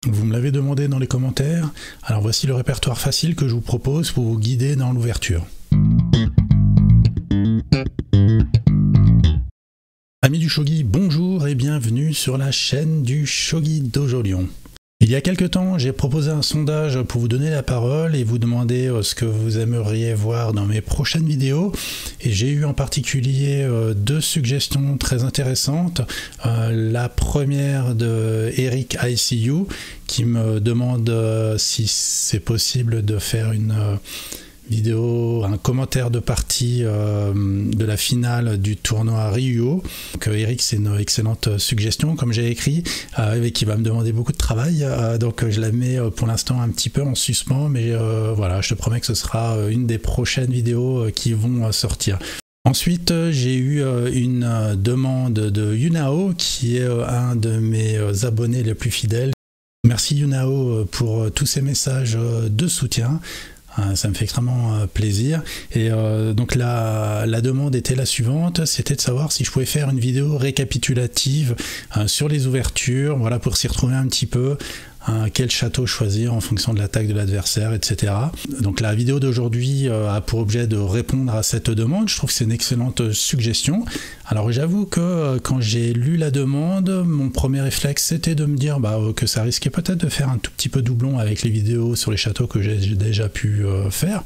Vous me l'avez demandé dans les commentaires, alors voici le répertoire facile que je vous propose pour vous guider dans l'ouverture. Amis du Shogi, bonjour et bienvenue sur la chaîne du Shogi Dojo Lyon. Il y a quelques temps, j'ai proposé un sondage pour vous donner la parole et vous demander ce que vous aimeriez voir dans mes prochaines vidéos. Et j'ai eu en particulier deux suggestions très intéressantes. La première de Eric ICU qui me demande si c'est possible de faire une vidéo, un commentaire de partie de la finale du tournoi Ryuo. Donc Eric, c'est une excellente suggestion comme j'ai écrit, et qui va me demander beaucoup de travail, donc je la mets pour l'instant un petit peu en suspens, mais voilà, je te promets que ce sera une des prochaines vidéos qui vont sortir. Ensuite, j'ai eu une demande de Yunao, qui est un de mes abonnés les plus fidèles. Merci Yunao pour tous ces messages de soutien. Ça me fait extrêmement plaisir. Et donc la demande était la suivante, c'était de savoir si je pouvais faire une vidéo récapitulative sur les ouvertures, voilà, pour s'y retrouver un petit peu, quel château choisir en fonction de l'attaque de l'adversaire, etc. Donc la vidéo d'aujourd'hui a pour objet de répondre à cette demande. Je trouve que c'est une excellente suggestion. Alors j'avoue que quand j'ai lu la demande, mon premier réflexe c'était de me dire que ça risquait peut-être de faire un tout petit peu doublon avec les vidéos sur les châteaux que j'ai déjà pu faire.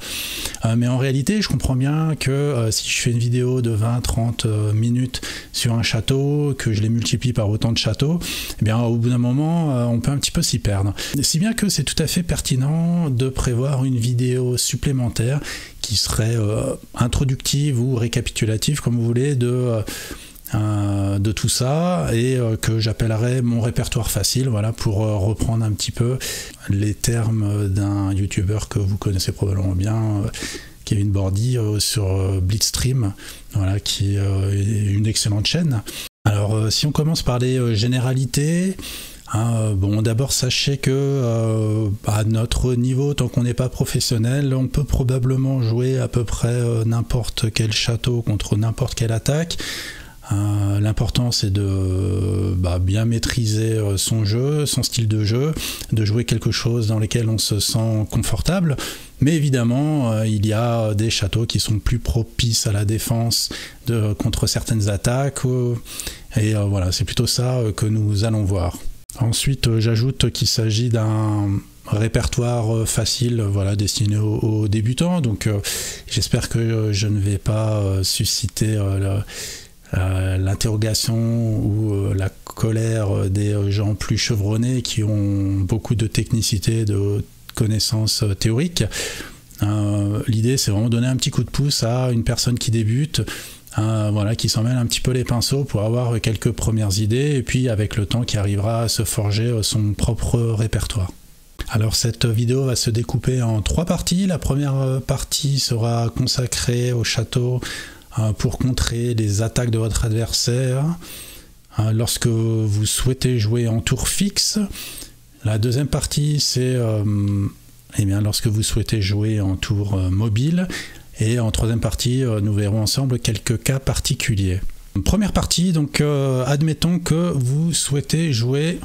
Mais en réalité, je comprends bien que si je fais une vidéo de 20-30 minutes sur un château, que je les multiplie par autant de châteaux, eh bien au bout d'un moment, on peut un petit peu s'y perdre. Si bien que c'est tout à fait pertinent de prévoir une vidéo supplémentaire qui serait introductive ou récapitulative, comme vous voulez, de tout ça, et que j'appellerais mon répertoire facile, voilà, pour reprendre un petit peu les termes d'un youtubeur que vous connaissez probablement bien, Kevin Bordy, sur Blitzstream, voilà, qui est une excellente chaîne. Alors si on commence par les généralités, bon, d'abord sachez que à notre niveau, tant qu'on n'est pas professionnel, on peut probablement jouer à peu près n'importe quel château contre n'importe quelle attaque. L'important c'est de bien maîtriser son jeu, son style de jeu, de jouer quelque chose dans lequel on se sent confortable. Mais évidemment, il y a des châteaux qui sont plus propices à la défense contre certaines attaques. Et voilà, c'est plutôt ça que nous allons voir. Ensuite, j'ajoute qu'il s'agit d'un répertoire facile, voilà, destiné aux débutants. Donc j'espère que je ne vais pas susciter l'interrogation ou la colère des gens plus chevronnés qui ont beaucoup de technicité, de connaissances théoriques. L'idée, c'est vraiment donner un petit coup de pouce à une personne qui débute, voilà, qui s'en mêle un petit peu les pinceaux pour avoir quelques premières idées, et puis avec le temps qui arrivera à se forger son propre répertoire. Alors cette vidéo va se découper en 3 parties. La première partie sera consacrée au château pour contrer les attaques de votre adversaire lorsque vous souhaitez jouer en tour fixe. La deuxième partie, c'est lorsque vous souhaitez jouer en tour mobile. Et en troisième partie, nous verrons ensemble quelques cas particuliers. Première partie, donc admettons que vous souhaitez jouer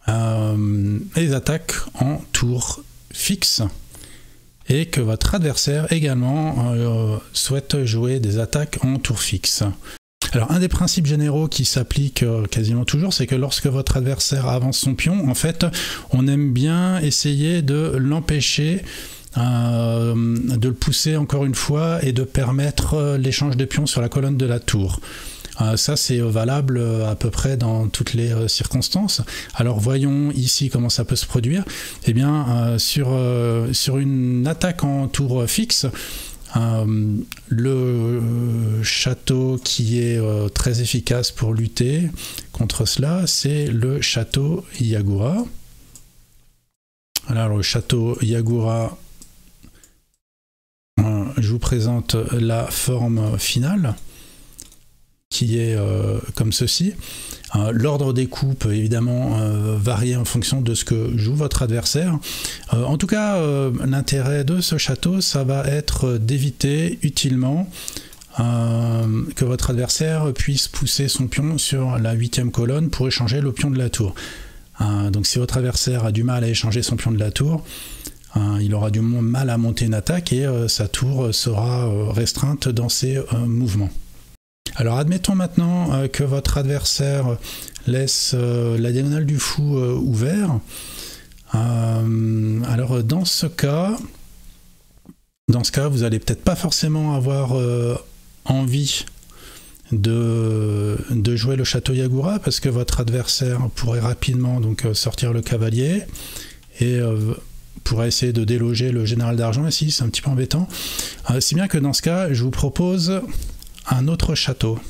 les attaques en tour fixe et que votre adversaire également souhaite jouer des attaques en tour fixe. Alors un des principes généraux qui s'applique quasiment toujours, c'est que lorsque votre adversaire avance son pion, en fait, on aime bien essayer de l'empêcher, de le pousser encore une fois et de permettre l'échange de pions sur la colonne de la tour. Ça c'est valable à peu près dans toutes les circonstances. Alors voyons ici comment ça peut se produire. Eh bien sur une attaque en tour fixe, le château qui est très efficace pour lutter contre cela, c'est le château Yagura. Alors le château Yagura, je vous présente la forme finale qui est comme ceci. L'ordre des coups peut évidemment varier en fonction de ce que joue votre adversaire. En tout cas, l'intérêt de ce château, ça va être d'éviter utilement que votre adversaire puisse pousser son pion sur la 8e colonne pour échanger le pion de la tour. Donc si votre adversaire a du mal à échanger son pion de la tour, il aura du mal à monter une attaque et sa tour sera restreinte dans ses mouvements. Alors admettons maintenant que votre adversaire laisse la diagonale du fou ouvert. Alors dans ce cas, vous allez peut-être pas forcément avoir envie de jouer le château Yagura, parce que votre adversaire pourrait rapidement donc sortir le cavalier et pourrait essayer de déloger le général d'argent ici, c'est un petit peu embêtant. Si bien que dans ce cas, je vous propose un autre château.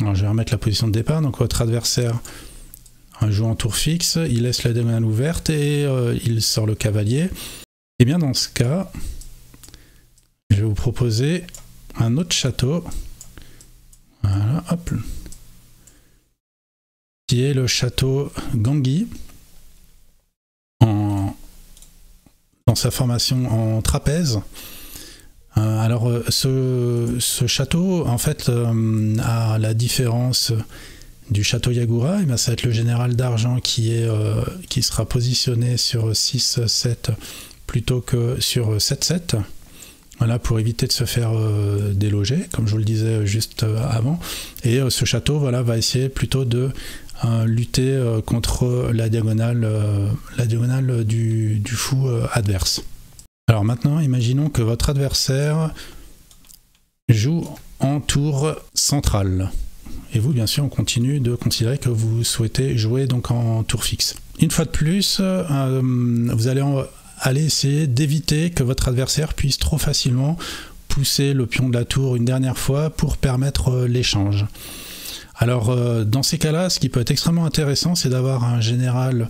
Alors je vais remettre la position de départ, donc votre adversaire joue en tour fixe, il laisse la diagonale ouverte et il sort le cavalier. Et bien dans ce cas, je vais vous proposer un autre château. Voilà, hop. Qui est le château Gangi, dans sa formation en trapèze. Alors ce château, en fait, à la différence du château Yagura, et bien, ça va être le général d'argent qui sera positionné sur 6-7 plutôt que sur 7-7. Voilà, pour éviter de se faire déloger, comme je vous le disais juste avant. Et ce château, voilà, va essayer plutôt de lutter contre la diagonale du fou adverse. Alors maintenant, imaginons que votre adversaire joue en tour centrale. Et vous, bien sûr, on continue de considérer que vous souhaitez jouer donc en tour fixe. Une fois de plus, vous allez essayer d'éviter que votre adversaire puisse trop facilement pousser le pion de la tour une dernière fois pour permettre l'échange. Alors dans ces cas-là, ce qui peut être extrêmement intéressant, c'est d'avoir un général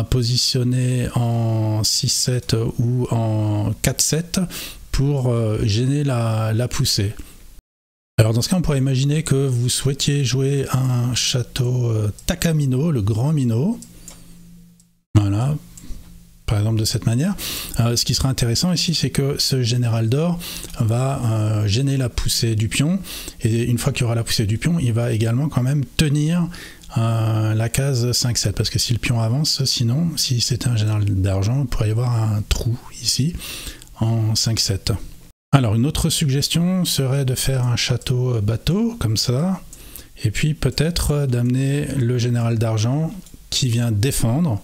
positionné en 6-7 ou en 4-7 pour gêner la poussée. Alors dans ce cas, on pourrait imaginer que vous souhaitiez jouer un château Takamino, le grand Mino. Voilà, par exemple de cette manière. Ce qui sera intéressant ici, c'est que ce général d'or va gêner la poussée du pion, et une fois qu'il y aura la poussée du pion, il va également quand même tenir la case 5-7, parce que si le pion avance, sinon, si c'était un général d'argent, il pourrait y avoir un trou ici en 5-7. Alors une autre suggestion serait de faire un château bateau, comme ça, et puis peut-être d'amener le général d'argent qui vient défendre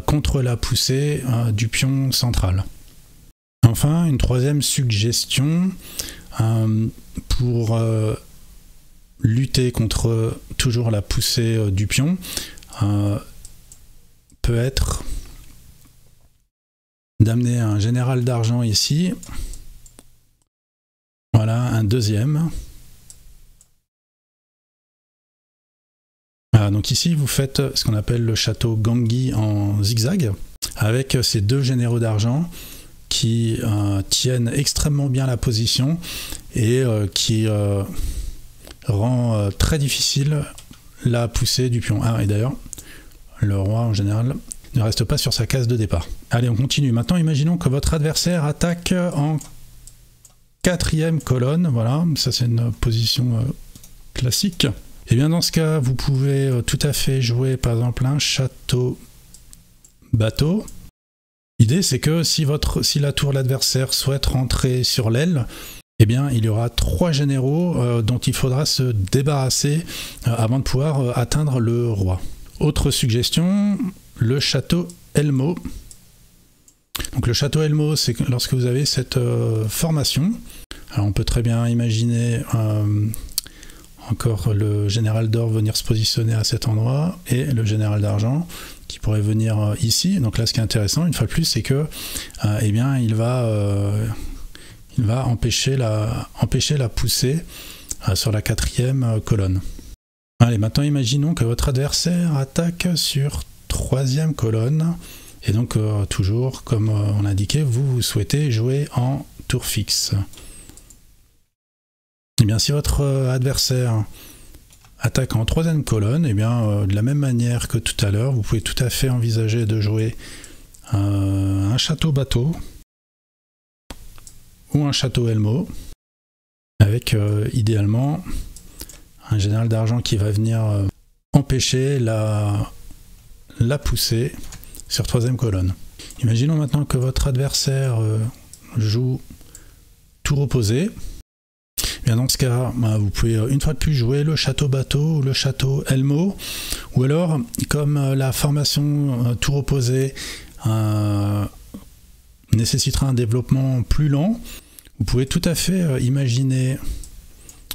contre la poussée du pion central. Enfin, une troisième suggestion pour lutter contre toujours la poussée du pion peut être d'amener un général d'argent ici. Voilà, un deuxième. Donc ici, vous faites ce qu'on appelle le château Gangi en zigzag, avec ces deux généraux d'argent qui tiennent extrêmement bien la position et qui rend très difficile la poussée du pion. Et d'ailleurs, le roi en général ne reste pas sur sa case de départ. Allez, on continue. Maintenant, imaginons que votre adversaire attaque en 4e colonne. Voilà, ça c'est une position classique. Et bien dans ce cas, vous pouvez tout à fait jouer par exemple un château bateau. L'idée c'est que si la tour de l'adversaire souhaite rentrer sur l'aile, eh bien il y aura 3 généraux dont il faudra se débarrasser avant de pouvoir atteindre le roi. Autre suggestion, le château Elmo. Donc le château Elmo, c'est lorsque vous avez cette formation. Alors on peut très bien imaginer encore le général d'or venir se positionner à cet endroit et le général d'argent qui pourrait venir ici. Donc là, ce qui est intéressant, une fois de plus, c'est que eh bien, il va empêcher la poussée sur la 4e colonne. Allez, maintenant imaginons que votre adversaire attaque sur 3e colonne et donc toujours, comme on l'indiquait, vous souhaitez jouer en tour fixe. Eh bien, si votre adversaire attaque en 3e colonne, eh bien, de la même manière que tout à l'heure, vous pouvez tout à fait envisager de jouer un château bateau ou un château Elmo, avec idéalement un général d'argent qui va venir empêcher la la poussée sur troisième colonne. Imaginons maintenant que votre adversaire joue tour opposé. Bien dans ce cas, vous pouvez une fois de plus jouer le château bateau ou le château Elmo, ou alors, comme la formation tour opposé nécessitera un développement plus lent, vous pouvez tout à fait imaginer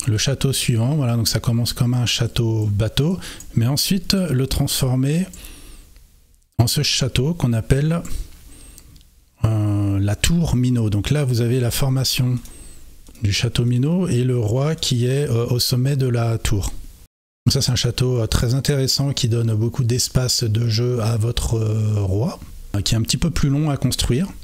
le château suivant. Voilà, donc ça commence comme un château bateau, mais ensuite le transformer en ce château qu'on appelle la tour Minot. Donc là, vous avez la formation du château Minot et le roi qui est au sommet de la tour. Donc ça, c'est un château très intéressant qui donne beaucoup d'espace de jeu à votre roi, qui est un petit peu plus long à construire. Donc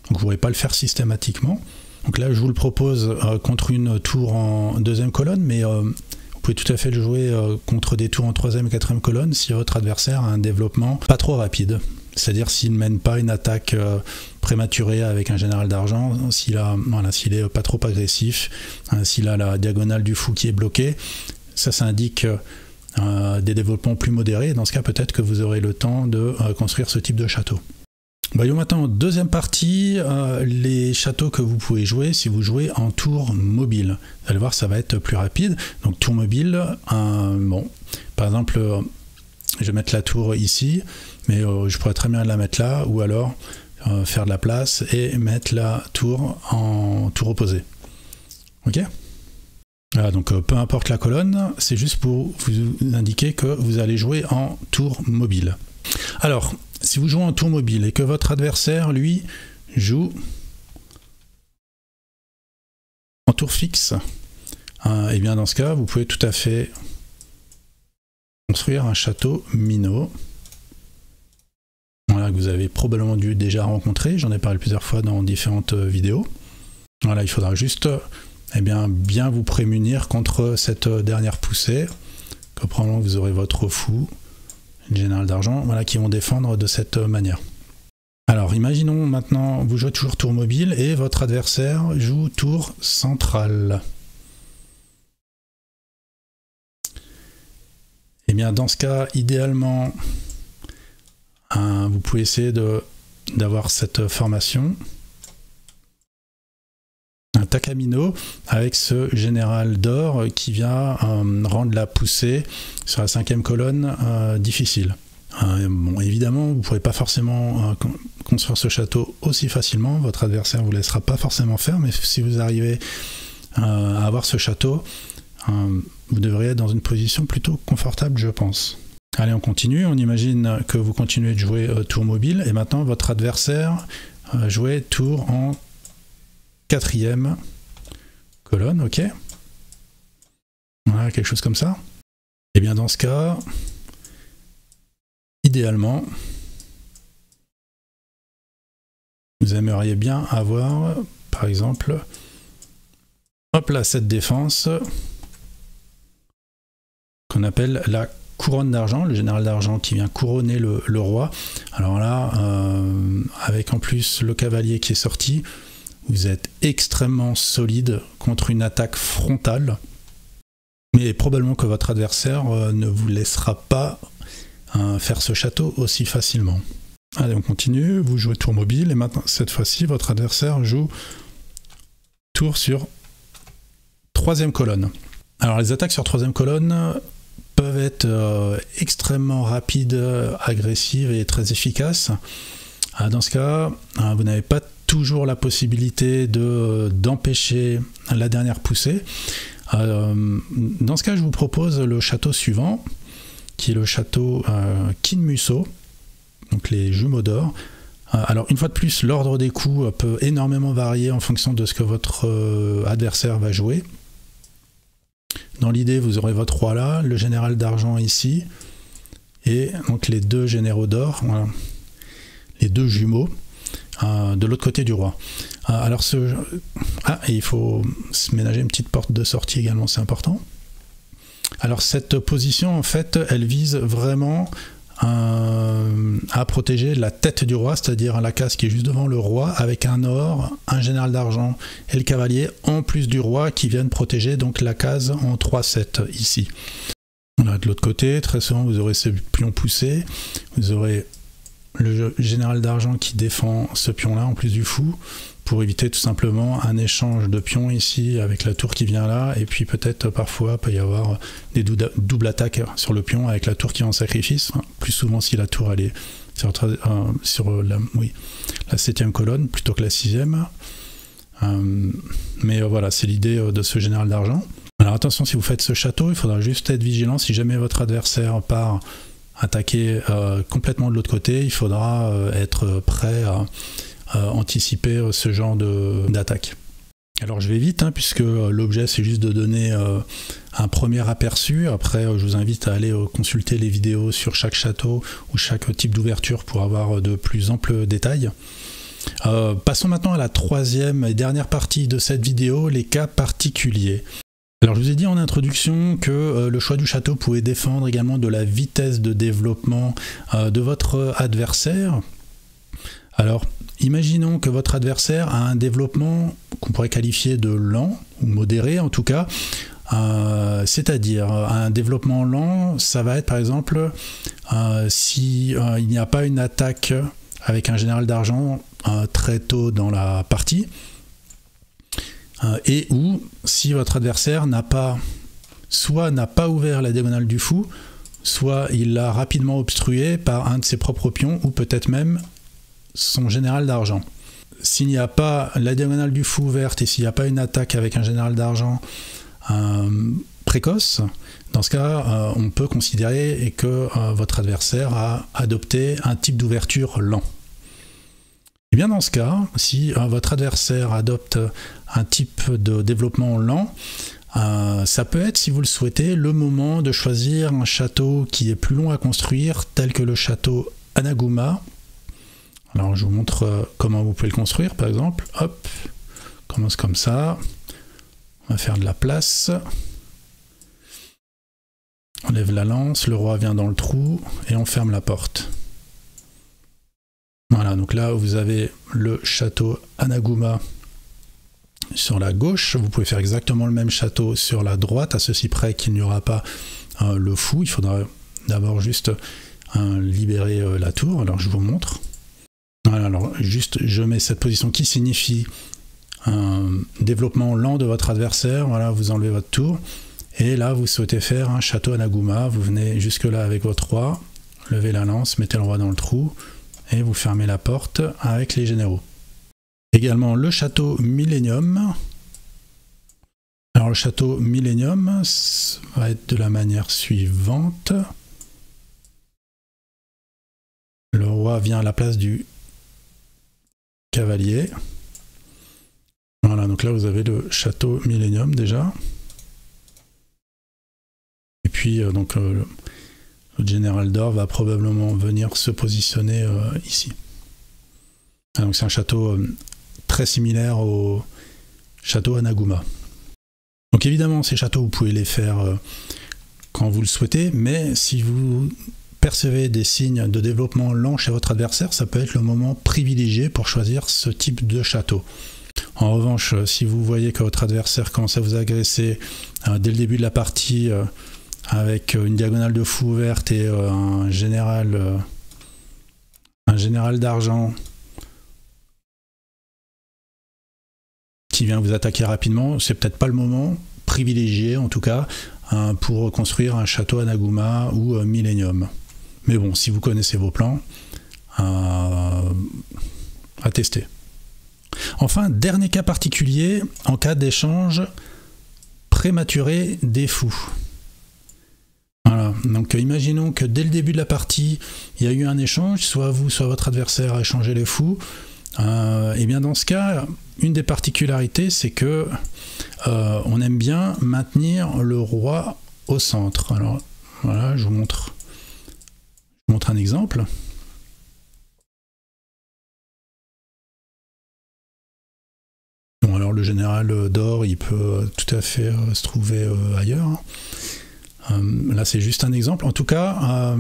vous ne pourrez pas le faire systématiquement. Donc là, je vous le propose contre une tour en deuxième colonne, mais vous pouvez tout à fait le jouer contre des tours en troisième et quatrième colonne si votre adversaire a un développement pas trop rapide. C'est-à-dire s'il ne mène pas une attaque prématurée avec un général d'argent, s'il est pas trop agressif, s'il a la diagonale du fou qui est bloquée, ça indique des développements plus modérés. Dans ce cas, peut-être que vous aurez le temps de construire ce type de château. Voyons maintenant, deuxième partie, les châteaux que vous pouvez jouer si vous jouez en tour mobile. Vous allez voir, ça va être plus rapide. Donc tour mobile, par exemple, je vais mettre la tour ici, mais je pourrais très bien la mettre là, ou alors faire de la place et mettre la tour en tour opposé. Ok ? Voilà, donc peu importe la colonne, c'est juste pour vous indiquer que vous allez jouer en tour mobile. Alors, si vous jouez en tour mobile et que votre adversaire, lui, joue en tour fixe, et bien dans ce cas, vous pouvez tout à fait construire un château Minot. Voilà, que vous avez probablement dû déjà rencontrer, j'en ai parlé plusieurs fois dans différentes vidéos. Voilà, il faudra juste bien vous prémunir contre cette dernière poussée, que probablement vous aurez votre fou, le général d'argent, voilà, qui vont défendre de cette manière. Alors, imaginons maintenant, vous jouez toujours tour mobile et votre adversaire joue tour central. Et bien, dans ce cas, idéalement, vous pouvez essayer d'avoir cette formation, un Takamino, avec ce général d'or qui vient rendre la poussée sur la cinquième colonne difficile. Bon, évidemment, vous ne pourrez pas forcément construire ce château aussi facilement, votre adversaire ne vous laissera pas forcément faire, mais si vous arrivez à avoir ce château, vous devriez être dans une position plutôt confortable, je pense. Allez, on continue. On imagine que vous continuez de jouer tour mobile, et maintenant votre adversaire jouait tour en quatrième colonne, ok. Voilà, quelque chose comme ça. Et bien dans ce cas, idéalement, vous aimeriez bien avoir, par exemple, hop là, cette défense qu'on appelle la couronne d'argent, le général d'argent qui vient couronner le roi. Alors là, avec en plus le cavalier qui est sorti, vous êtes extrêmement solide contre une attaque frontale, mais probablement que votre adversaire ne vous laissera pas faire ce château aussi facilement. Allez, on continue, vous jouez tour mobile, et maintenant, cette fois-ci, votre adversaire joue tour sur troisième colonne. Alors, les attaques sur troisième colonne peuvent être extrêmement rapides, agressives et très efficaces. Dans ce cas, vous n'avez pas toujours la possibilité d'empêcher la dernière poussée. Dans ce cas, je vous propose le château suivant, qui est le château Kinmuso, donc les jumeaux d'or. Alors une fois de plus, l'ordre des coups peut énormément varier en fonction de ce que votre adversaire va jouer. Dans l'idée, vous aurez votre roi là, le général d'argent ici, et donc les deux généraux d'or, voilà, les deux jumeaux, de l'autre côté du roi. Alors et il faut se ménager une petite porte de sortie également, c'est important. Alors cette position, en fait, elle vise vraiment à protéger la tête du roi, c'est-à-dire la case qui est juste devant le roi, avec un or, un général d'argent et le cavalier, en plus du roi qui viennent protéger donc la case en 3-7 ici. Là, de l'autre côté, très souvent, vous aurez ce pion poussé. Vous aurez le général d'argent qui défend ce pion-là, en plus du fou, pour éviter tout simplement un échange de pions ici, avec la tour qui vient là, et puis peut-être, parfois, peut y avoir des doubles attaques sur le pion, avec la tour qui est en sacrifice. Plus souvent, si la tour, elle est sur la 7e colonne, plutôt que la 6e. Mais voilà, c'est l'idée de ce général d'argent. Alors attention, si vous faites ce château, il faudra juste être vigilant. Si jamais votre adversaire part attaquer complètement de l'autre côté, il faudra être prêt à anticiper ce genre d'attaque. Alors je vais vite, puisque l'objet c'est juste de donner un premier aperçu. Après, je vous invite à aller consulter les vidéos sur chaque château ou chaque type d'ouverture pour avoir de plus amples détails. Passons maintenant à la troisième et dernière partie de cette vidéo, les cas particuliers. Alors je vous ai dit en introduction que le choix du château pouvait dépendre également de la vitesse de développement de votre adversaire. Alors imaginons que votre adversaire a un développement qu'on pourrait qualifier de lent, ou modéré en tout cas, c'est-à-dire un développement lent, ça va être par exemple si il n'y a pas une attaque avec un général d'argent très tôt dans la partie, et ou si votre adversaire soit n'a pas ouvert la diagonale du fou, soit il l'a rapidement obstrué par un de ses propres pions, ou peut-être même son général d'argent. S'il n'y a pas la diagonale du fou ouverte et s'il n'y a pas une attaque avec un général d'argent précoce, dans ce cas, on peut considérer que votre adversaire a adopté un type d'ouverture lent. Et bien dans ce cas, si votre adversaire adopte un type de développement lent, ça peut être, si vous le souhaitez, le moment de choisir un château qui est plus long à construire, tel que le château Anaguma. Alors je vous montre comment vous pouvez le construire, par exemple. Hop, on commence comme ça. On va faire de la place. On lève la lance, le roi vient dans le trou et on ferme la porte. Voilà, donc là vous avez le château Anaguma sur la gauche. Vous pouvez faire exactement le même château sur la droite, à ceci près qu'il n'y aura pas le fou. Il faudra d'abord juste libérer la tour. Alors je vous montre. Voilà, alors juste je mets cette position qui signifie un développement lent de votre adversaire. Voilà, vous enlevez votre tour. Et là vous souhaitez faire un château Anaguma. Vous venez jusque là avec votre roi, levez la lance, mettez le roi dans le trou, et vous fermez la porte avec les généraux. Également le château Millennium. Alors le château Millennium va être de la manière suivante. Le roi vient à la place du cavalier. Voilà, donc là vous avez le château Millennium déjà. Et puis donc le général d'or va probablement venir se positionner ici. Ah, donc c'est un château très similaire au château Anaguma. Donc évidemment ces châteaux vous pouvez les faire quand vous le souhaitez, mais si vous percevez des signes de développement lent chez votre adversaire, ça peut être le moment privilégié pour choisir ce type de château. En revanche, si vous voyez que votre adversaire commence à vous agresser dès le début de la partie avec une diagonale de fou ouverte et un général d'argent qui vient vous attaquer rapidement, c'est peut-être pas le moment privilégié en tout cas pour construire un château Anaguma ou Millennium. Mais bon, si vous connaissez vos plans, à tester. Enfin, dernier cas particulier, en cas d'échange prématuré des fous. Voilà, donc imaginons que dès le début de la partie, il y a eu un échange, soit vous, soit votre adversaire a échangé les fous. Et bien dans ce cas, une des particularités, c'est que on aime bien maintenir le roi au centre. Alors voilà, je vous montre un exemple. Bon, alors le général d'or, il peut tout à fait se trouver ailleurs. Là, c'est juste un exemple. En tout cas,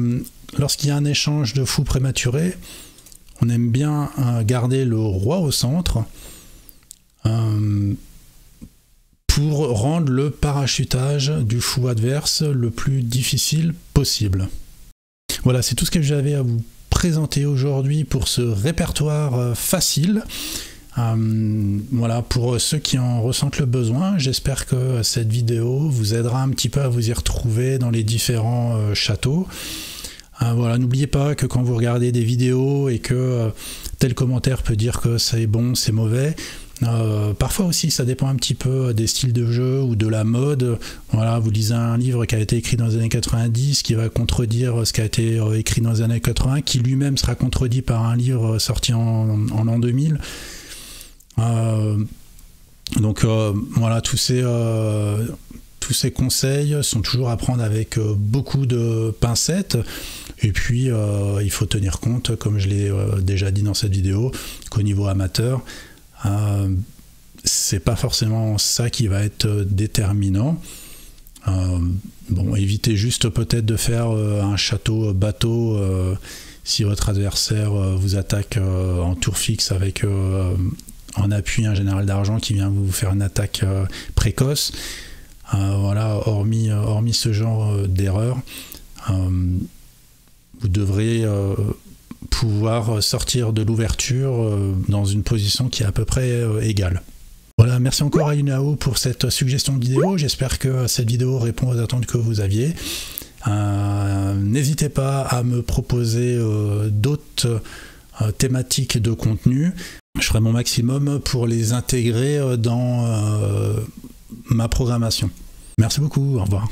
lorsqu'il y a un échange de fous prématuré, on aime bien garder le roi au centre pour rendre le parachutage du fou adverse le plus difficile possible. Voilà, c'est tout ce que j'avais à vous présenter aujourd'hui pour ce répertoire facile. Voilà, pour ceux qui en ressentent le besoin, j'espère que cette vidéo vous aidera un petit peu à vous y retrouver dans les différents châteaux. Voilà, n'oubliez pas que quand vous regardez des vidéos et que tel commentaire peut dire que c'est bon, c'est mauvais, parfois aussi ça dépend un petit peu des styles de jeu ou de la mode. Voilà, vous lisez un livre qui a été écrit dans les années 90 qui va contredire ce qui a été écrit dans les années 80, qui lui-même sera contredit par un livre sorti en l'an 2000. Donc voilà, tous ces conseils sont toujours à prendre avec beaucoup de pincettes, et puis il faut tenir compte, comme je l'ai déjà dit dans cette vidéo, qu'au niveau amateur, c'est pas forcément ça qui va être déterminant. Bon, évitez juste peut-être de faire un château bateau si votre adversaire vous attaque en tour fixe avec en appui un général d'argent qui vient vous faire une attaque précoce. Voilà, hormis ce genre d'erreur, vous devrez pouvoir sortir de l'ouverture dans une position qui est à peu près égale. Voilà, merci encore à Yunao pour cette suggestion de vidéo. J'espère que cette vidéo répond aux attentes que vous aviez. N'hésitez pas à me proposer d'autres thématiques de contenu. Je ferai mon maximum pour les intégrer dans ma programmation. Merci beaucoup, au revoir.